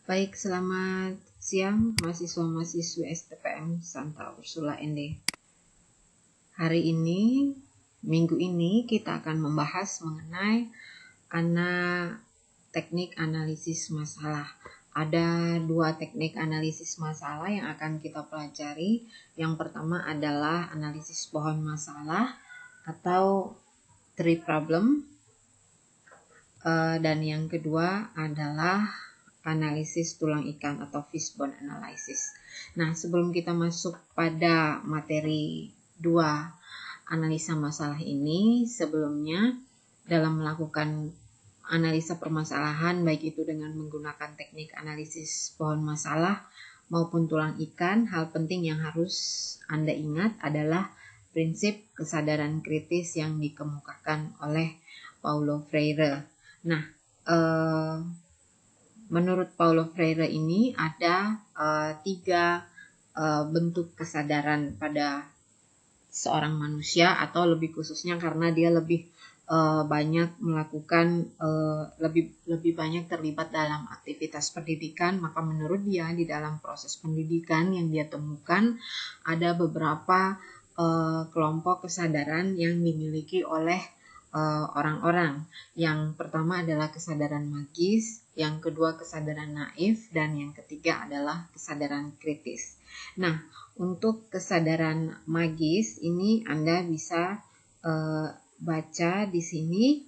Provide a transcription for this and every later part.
Baik, selamat siang mahasiswa-mahasiswi STPM Santa Ursula ND. Hari ini, minggu ini kita akan membahas mengenai teknik analisis masalah. Ada dua teknik analisis masalah yang akan kita pelajari. Yang pertama adalah analisis pohon masalah atau tree problem. Dan yang kedua adalah analisis tulang ikan atau fishbone analysis. Nah, sebelum kita masuk pada materi dua analisa masalah ini, sebelumnya dalam melakukan analisa permasalahan, baik itu dengan menggunakan teknik analisis pohon masalah maupun tulang ikan, hal penting yang harus Anda ingat adalah prinsip kesadaran kritis yang dikemukakan oleh Paulo Freire. Nah, menurut Paulo Freire ini ada tiga bentuk kesadaran pada seorang manusia, atau lebih khususnya karena dia lebih banyak melakukan lebih banyak terlibat dalam aktivitas pendidikan, maka menurut dia di dalam proses pendidikan yang dia temukan ada beberapa kelompok kesadaran yang dimiliki oleh orang-orang. Yang pertama adalah kesadaran magis, yang kedua kesadaran naif, dan yang ketiga adalah kesadaran kritis. Nah, untuk kesadaran magis ini Anda bisa baca di sini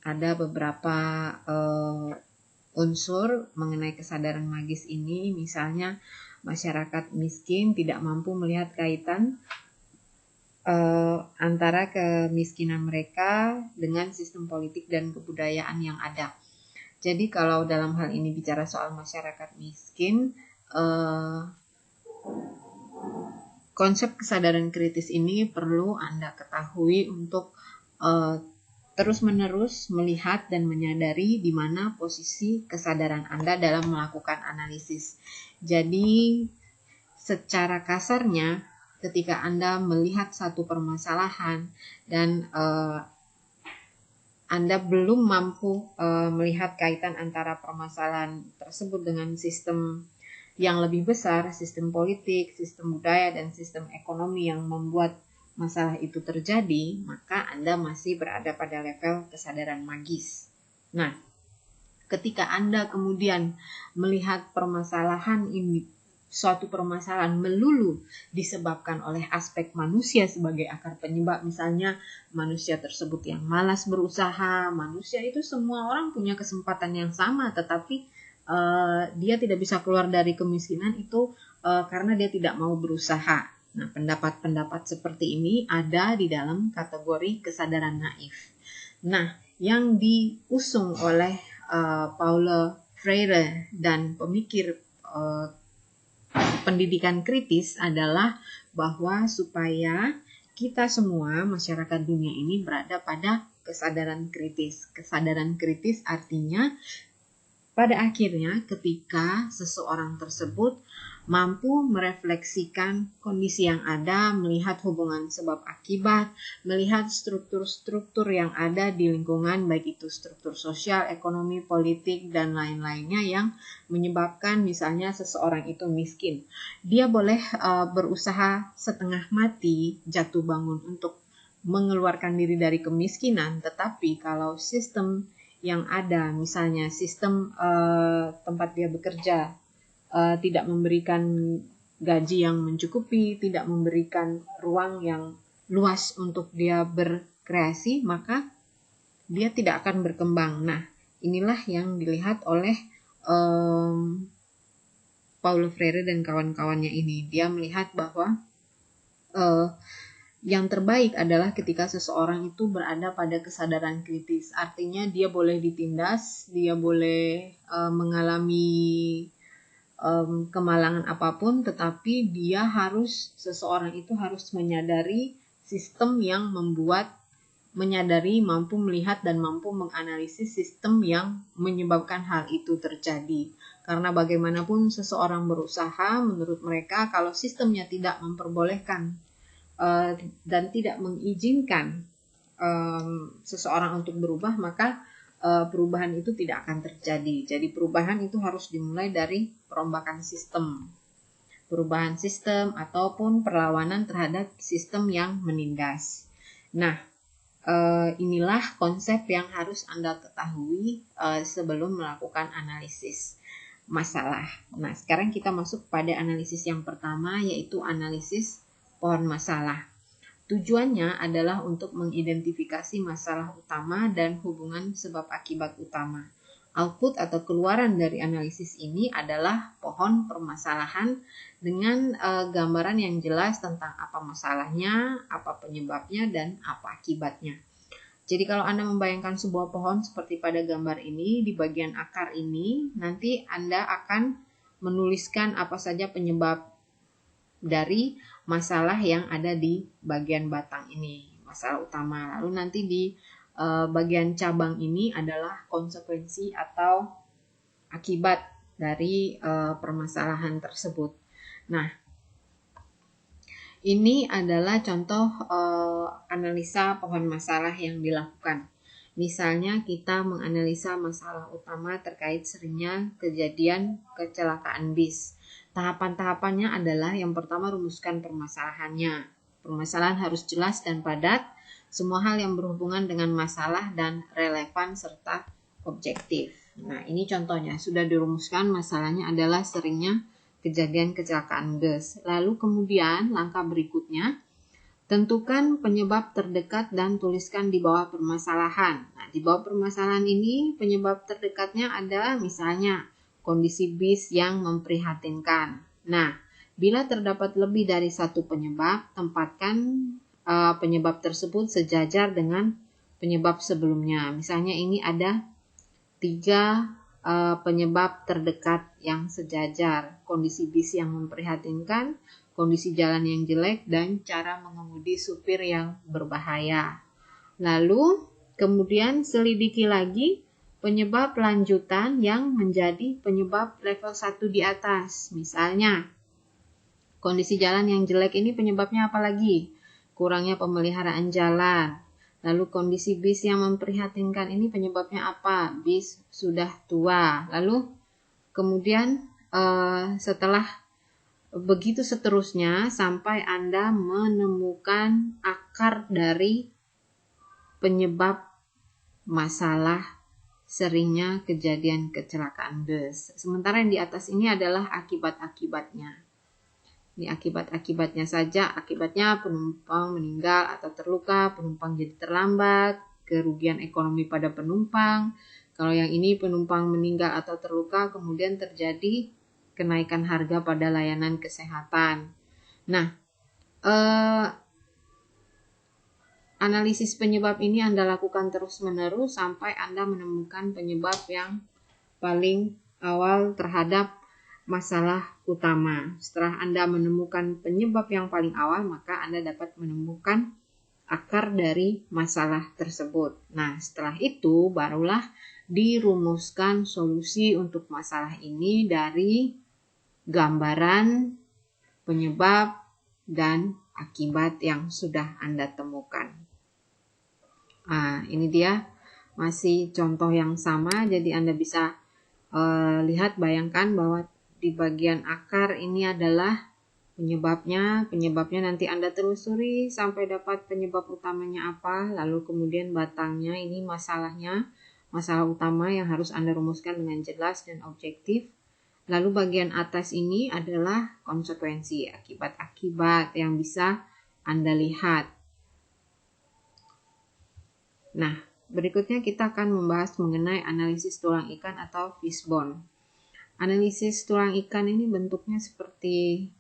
ada beberapa unsur mengenai kesadaran magis ini. Misalnya, masyarakat miskin tidak mampu melihat kaitan antara kemiskinan mereka dengan sistem politik dan kebudayaan yang ada. Jadi kalau dalam hal ini bicara soal masyarakat miskin, konsep kesadaran kritis ini perlu Anda ketahui untuk terus-menerus melihat dan menyadari di mana posisi kesadaran Anda dalam melakukan analisis. Jadi secara kasarnya, ketika Anda melihat satu permasalahan dan Anda belum mampu melihat kaitan antara permasalahan tersebut dengan sistem yang lebih besar, sistem politik, sistem budaya, dan sistem ekonomi yang membuat masalah itu terjadi, maka Anda masih berada pada level kesadaran magis. Nah, ketika Anda kemudian melihat permasalahan ini, suatu permasalahan melulu disebabkan oleh aspek manusia sebagai akar penyebab, misalnya manusia tersebut yang malas berusaha, manusia itu semua orang punya kesempatan yang sama, tetapi dia tidak bisa keluar dari kemiskinan itu karena dia tidak mau berusaha. Nah, pendapat-pendapat seperti ini ada di dalam kategori kesadaran naif. Nah, yang diusung oleh Paulo Freire dan pemikir pendidikan kritis adalah bahwa supaya kita semua masyarakat dunia ini berada pada kesadaran kritis. Kesadaran kritis artinya pada akhirnya ketika seseorang tersebut mampu merefleksikan kondisi yang ada, melihat hubungan sebab akibat, melihat struktur-struktur yang ada di lingkungan, baik itu struktur sosial, ekonomi, politik, dan lain-lainnya yang menyebabkan misalnya seseorang itu miskin. Dia boleh berusaha setengah mati, jatuh bangun untuk mengeluarkan diri dari kemiskinan, tetapi kalau sistem yang ada, misalnya sistem tempat dia bekerja tidak memberikan gaji yang mencukupi, tidak memberikan ruang yang luas untuk dia berkreasi, maka dia tidak akan berkembang. Nah, inilah yang dilihat oleh Paulo Freire dan kawan-kawannya ini. Dia melihat bahwa yang terbaik adalah ketika seseorang itu berada pada kesadaran kritis. Artinya dia boleh ditindas, dia boleh mengalami kemalangan apapun, tetapi seseorang itu harus menyadari sistem yang mampu melihat dan mampu menganalisis sistem yang menyebabkan hal itu terjadi. Karena bagaimanapun seseorang berusaha, menurut mereka kalau sistemnya tidak memperbolehkan dan tidak mengizinkan seseorang untuk berubah, maka perubahan itu tidak akan terjadi. Jadi perubahan itu harus dimulai dari perombakan sistem. Perubahan sistem ataupun perlawanan terhadap sistem yang menindas. Nah, inilah konsep yang harus Anda ketahui sebelum melakukan analisis masalah. Nah, sekarang kita masuk pada analisis yang pertama, yaitu analisis pohon masalah. Tujuannya adalah untuk mengidentifikasi masalah utama dan hubungan sebab akibat utama. Output atau keluaran dari analisis ini adalah pohon permasalahan dengan gambaran yang jelas tentang apa masalahnya, apa penyebabnya, dan apa akibatnya. Jadi kalau Anda membayangkan sebuah pohon seperti pada gambar ini, di bagian akar ini, nanti Anda akan menuliskan apa saja penyebab dari masalah yang ada di bagian batang ini, masalah utama. Lalu nanti di bagian cabang ini adalah konsekuensi atau akibat dari permasalahan tersebut. Nah, ini adalah contoh analisa pohon masalah yang dilakukan. Misalnya kita menganalisa masalah utama terkait seringnya kejadian kecelakaan bis. Tahapan-tahapannya adalah yang pertama rumuskan permasalahannya. Permasalahan harus jelas dan padat. Semua hal yang berhubungan dengan masalah dan relevan serta objektif. Nah, ini contohnya. Sudah dirumuskan, masalahnya adalah seringnya kejadian kecelakaan bus. Lalu kemudian langkah berikutnya, tentukan penyebab terdekat dan tuliskan di bawah permasalahan. Nah, di bawah permasalahan ini penyebab terdekatnya ada misalnya kondisi bis yang memprihatinkan. Nah, bila terdapat lebih dari satu penyebab, tempatkan penyebab tersebut sejajar dengan penyebab sebelumnya. Misalnya ini ada 3 penyebab terdekat yang sejajar, kondisi bis yang memprihatinkan, kondisi jalan yang jelek, dan cara mengemudi supir yang berbahaya. Lalu kemudian selidiki lagi penyebab lanjutan yang menjadi penyebab level 1 di atas. Misalnya kondisi jalan yang jelek ini penyebabnya apa lagi? Kurangnya pemeliharaan jalan. Lalu kondisi bis yang memprihatinkan ini penyebabnya apa? Bis sudah tua. Lalu kemudian setelah begitu seterusnya sampai Anda menemukan akar dari penyebab masalah seringnya kejadian kecelakaan bus. Sementara yang di atas ini adalah akibat-akibatnya. Ini akibat-akibatnya saja, akibatnya penumpang meninggal atau terluka, penumpang jadi terlambat, kerugian ekonomi pada penumpang. Kalau yang ini penumpang meninggal atau terluka, kemudian terjadi kenaikan harga pada layanan kesehatan. Nah, analisis penyebab ini Anda lakukan terus-menerus sampai Anda menemukan penyebab yang paling awal terhadap masalah utama. Setelah Anda menemukan penyebab yang paling awal, maka Anda dapat menemukan akar dari masalah tersebut. Nah, setelah itu barulah dirumuskan solusi untuk masalah ini dari gambaran penyebab dan akibat yang sudah Anda temukan. Nah, ini dia masih contoh yang sama, jadi Anda bisa lihat, bayangkan bahwa di bagian akar ini adalah penyebabnya nanti Anda telusuri sampai dapat penyebab utamanya apa, lalu kemudian batangnya ini masalahnya, masalah utama yang harus Anda rumuskan dengan jelas dan objektif. Lalu bagian atas ini adalah konsekuensi, akibat-akibat yang bisa Anda lihat. Nah, berikutnya kita akan membahas mengenai analisis tulang ikan atau fishbone. Analisis tulang ikan ini bentuknya seperti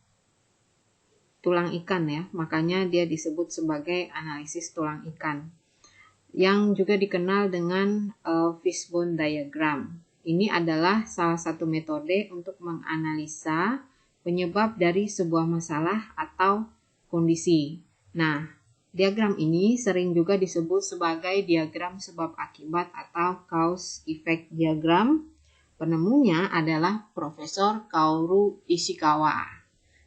tulang ikan ya, makanya dia disebut sebagai analisis tulang ikan, yang juga dikenal dengan fishbone diagram. Ini adalah salah satu metode untuk menganalisa penyebab dari sebuah masalah atau kondisi. Nah, diagram ini sering juga disebut sebagai diagram sebab akibat atau cause effect diagram. Penemunya adalah Profesor Kaoru Ishikawa,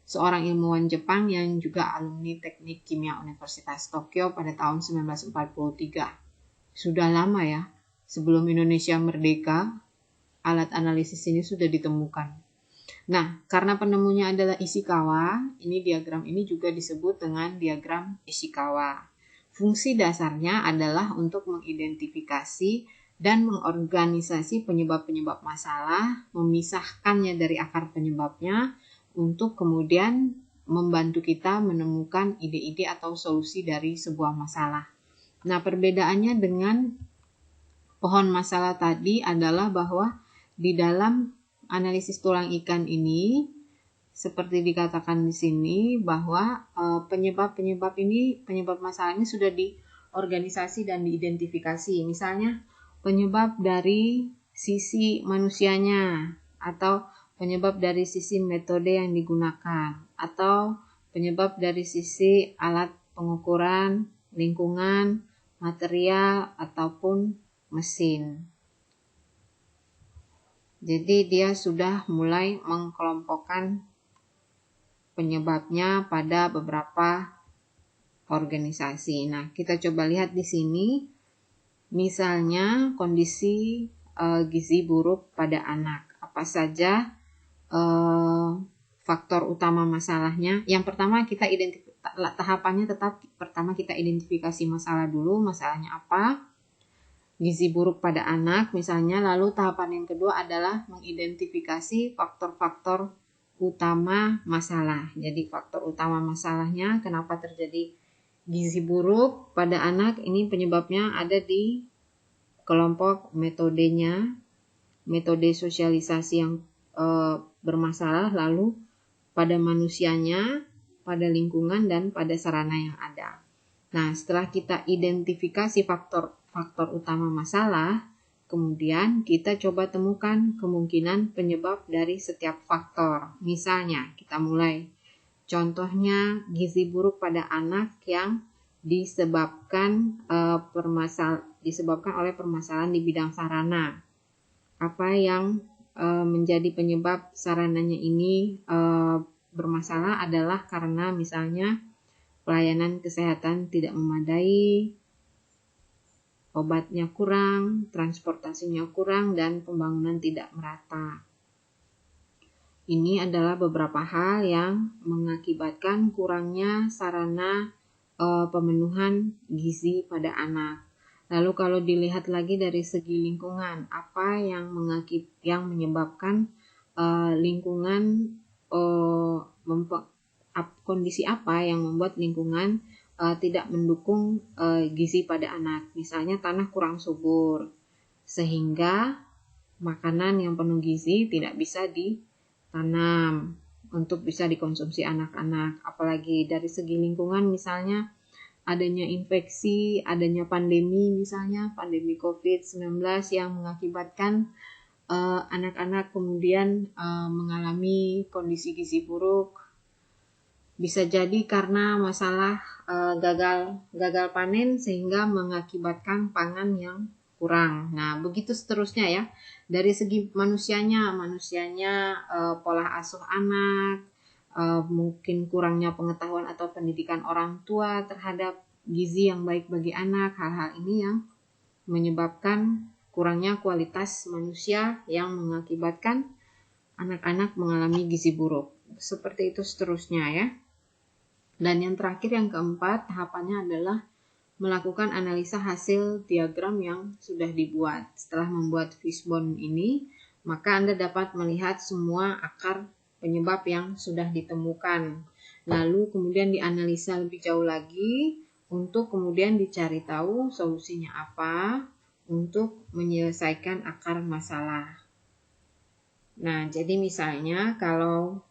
seorang ilmuwan Jepang yang juga alumni Teknik Kimia Universitas Tokyo pada tahun 1943. Sudah lama ya, sebelum Indonesia merdeka, alat analisis ini sudah ditemukan. Nah, karena penemunya adalah Ishikawa, ini diagram ini juga disebut dengan diagram Ishikawa. Fungsi dasarnya adalah untuk mengidentifikasi dan mengorganisasi penyebab-penyebab masalah, memisahkannya dari akar penyebabnya, untuk kemudian membantu kita menemukan ide-ide atau solusi dari sebuah masalah. Nah, perbedaannya dengan pohon masalah tadi adalah bahwa di dalam analisis tulang ikan ini, seperti dikatakan di sini, bahwa penyebab masalah ini sudah diorganisasi dan diidentifikasi. Misalnya penyebab dari sisi manusianya, atau penyebab dari sisi metode yang digunakan, atau penyebab dari sisi alat pengukuran, lingkungan, material, ataupun mesin. Jadi dia sudah mulai mengkelompokkan penyebabnya pada beberapa organisasi. Nah, kita coba lihat di sini, misalnya kondisi gizi buruk pada anak. Apa saja faktor utama masalahnya? Yang pertama tahapannya tetap pertama kita identifikasi masalah dulu, masalahnya apa? Gizi buruk pada anak misalnya. Lalu tahapan yang kedua adalah mengidentifikasi faktor-faktor utama masalah. Jadi faktor utama masalahnya, kenapa terjadi gizi buruk pada anak, ini penyebabnya ada di kelompok metodenya, metode sosialisasi yang bermasalah, lalu pada manusianya, pada lingkungan, dan pada sarana yang ada. Nah, setelah kita identifikasi faktor utama masalah, kemudian kita coba temukan kemungkinan penyebab dari setiap faktor. Misalnya, kita mulai. Contohnya, gizi buruk pada anak yang disebabkan oleh permasalahan di bidang sarana. Apa yang menjadi penyebab sarananya ini bermasalah adalah karena misalnya pelayanan kesehatan tidak memadai, obatnya kurang, transportasinya kurang, dan pembangunan tidak merata. Ini adalah beberapa hal yang mengakibatkan kurangnya sarana pemenuhan gizi pada anak. Lalu kalau dilihat lagi dari segi lingkungan, apa yang menyebabkan lingkungan, kondisi apa yang membuat lingkungan tidak mendukung gizi pada anak. Misalnya tanah kurang subur, sehingga makanan yang penuh gizi tidak bisa ditanam untuk bisa dikonsumsi anak-anak. Apalagi dari segi lingkungan, misalnya adanya infeksi, adanya pandemi, misalnya pandemi COVID-19 yang mengakibatkan anak-anak kemudian mengalami kondisi gizi buruk. Bisa jadi karena masalah gagal panen sehingga mengakibatkan pangan yang kurang. Nah, begitu seterusnya ya. Dari segi manusianya pola asuh anak, mungkin kurangnya pengetahuan atau pendidikan orang tua terhadap gizi yang baik bagi anak. Hal-hal ini yang menyebabkan kurangnya kualitas manusia yang mengakibatkan anak-anak mengalami gizi buruk. Seperti itu seterusnya ya. Dan yang terakhir, yang keempat, tahapannya adalah melakukan analisa hasil diagram yang sudah dibuat. Setelah membuat fishbone ini, maka Anda dapat melihat semua akar penyebab yang sudah ditemukan. Lalu kemudian dianalisa lebih jauh lagi untuk kemudian dicari tahu solusinya apa untuk menyelesaikan akar masalah. Nah, jadi misalnya kalau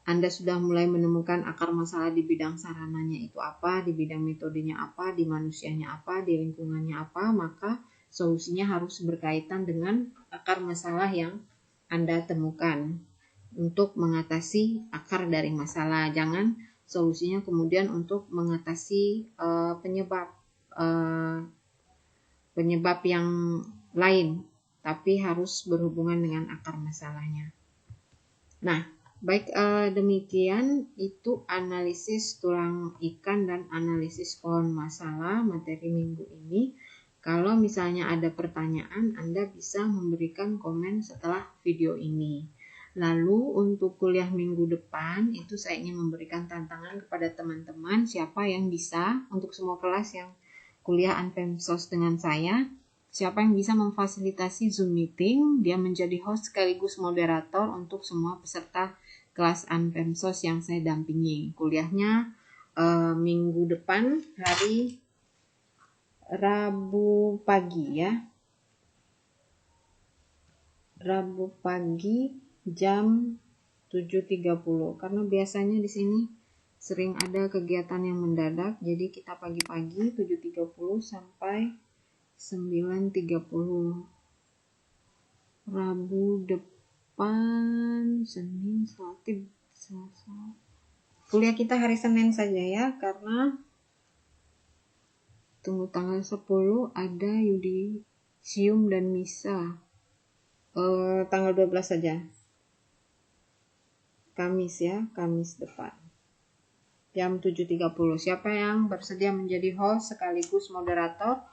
Anda sudah mulai menemukan akar masalah di bidang sarananya itu apa, di bidang metodenya apa, di manusianya apa, di lingkungannya apa, maka solusinya harus berkaitan dengan akar masalah yang Anda temukan untuk mengatasi akar dari masalah. Jangan solusinya kemudian untuk mengatasi penyebab yang lain, tapi harus berhubungan dengan akar masalahnya. Nah, Baik, demikian itu analisis tulang ikan dan analisis pohon masalah materi minggu ini. Kalau misalnya ada pertanyaan, Anda bisa memberikan komen setelah video ini. Lalu untuk kuliah minggu depan, itu saya ingin memberikan tantangan kepada teman-teman siapa yang bisa, untuk semua kelas yang kuliah Anpemsos dengan saya, siapa yang bisa memfasilitasi Zoom meeting, dia menjadi host sekaligus moderator untuk semua peserta kelas Anpemsos yang saya dampingi. Kuliahnya minggu depan hari Rabu pagi ya. Rabu pagi jam 7.30 karena biasanya di sini sering ada kegiatan yang mendadak, jadi kita pagi-pagi 7.30 sampai 9.30. Rabu depan, Senin, Selasa. Kuliah kita hari Senin saja ya, karena tunggu tanggal 10 ada yudisium dan misa. Tanggal 12 saja. Kamis ya, Kamis depan. Jam 7.30. Siapa yang bersedia menjadi host sekaligus moderator?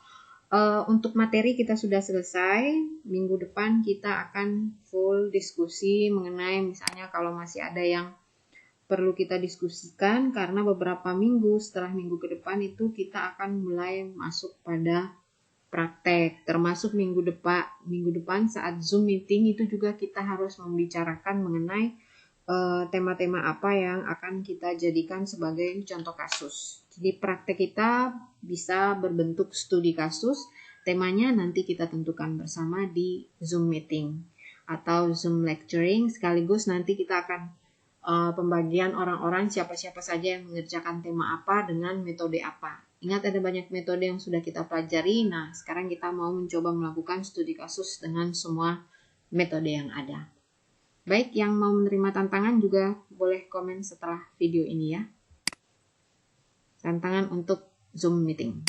Untuk materi kita sudah selesai. Minggu depan kita akan full diskusi mengenai misalnya kalau masih ada yang perlu kita diskusikan, karena beberapa minggu setelah minggu ke depan itu kita akan mulai masuk pada praktek, termasuk minggu depan saat Zoom meeting itu juga kita harus membicarakan mengenai tema-tema apa yang akan kita jadikan sebagai contoh kasus. Jadi praktek kita bisa berbentuk studi kasus, temanya nanti kita tentukan bersama di Zoom meeting atau Zoom lecturing, sekaligus nanti kita akan pembagian orang-orang siapa-siapa saja yang mengerjakan tema apa dengan metode apa. Ingat ada banyak metode yang sudah kita pelajari, nah sekarang kita mau mencoba melakukan studi kasus dengan semua metode yang ada. Baik, yang mau menerima tantangan juga boleh komen setelah video ini ya. Tantangan untuk Zoom meeting.